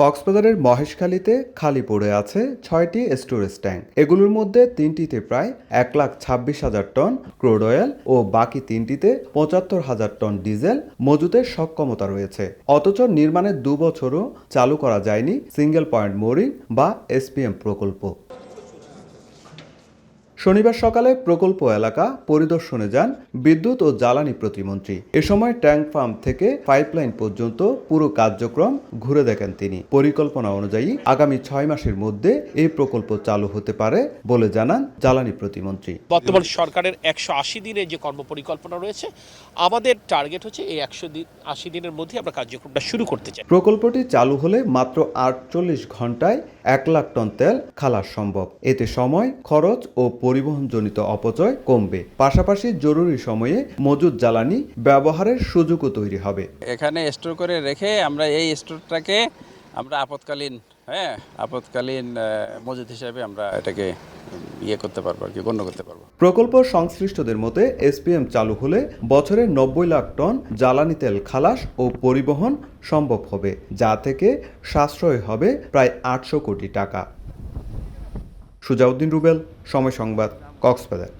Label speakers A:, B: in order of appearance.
A: কক্সবাজারের মহেশখালীতে খালি পড়ে আছে ৬টি স্টোরেজ ট্যাঙ্ক। এগুলোর মধ্যে ৩টিতে প্রায় ১,২৬,০০০ টন ক্রুড অয়েল ও বাকি ৩টিতে ৭৫,০০০ টন ডিজেল মজুতের সক্ষমতা রয়েছে। অথচ নির্মাণের ২ বছরও চালু করা যায়নি সিঙ্গেল পয়েন্ট মোরিং বা এসপিএম প্রকল্প। শনিবার সকালে প্রকল্প এলাকা পরিদর্শনে যান বিদ্যুৎ ও জ্বালানি প্রতিমন্ত্রী। এ সময় ট্যাঙ্ক ফার্ম থেকে পাইপলাইন পর্যন্ত পুরো কার্যক্রম ঘুরে দেখেন তিনি। পরিকল্পনা অনুযায়ী আগামী ৬ মাসের মধ্যে এই প্রকল্প চালু হতে পারে বলে জানান জ্বালানি প্রতিমন্ত্রী।
B: বর্তমান সরকারের ১৮০ দিনের যে কর্মপরিকল্পনা রয়েছে, আমাদের টার্গেট হচ্ছে এই ১৮০ দিনের মধ্যে আমরা কার্যক্রমটা শুরু করতে চাই।
A: প্রকল্পটি চালু হলে মাত্র ৪৮ ঘন্টায় ১ লাখ টন তেল খালাস সম্ভব। এতে সময়, খরচ ও পরিবহনজনিত অপচয় কমবে। পাশাপাশি জরুরি সময়ে মজুদ জ্বালানি ব্যবহারের সুযোগও তৈরি হবে।
C: এখানে স্টোর করে রেখে আমরা এই স্টোরটাকে আমরা আপৎকালীন মজুদ হিসাবে আমরা এটাকে করতে পারবো, আর কি গণ্য করতে পারবো।
A: প্রকল্প সংশ্লিষ্টদের মতে এসপিএম চালু হলে বছরে ৯০ লাখ টন জ্বালানি তেল খালাস ও পরিবহন সম্ভব হবে, যা থেকে সাশ্রয় হবে প্রায় ৮০০ কোটি টাকা। সুজাউদ্দিন রুবেল, সময় সংবাদ, কক্সবাজার।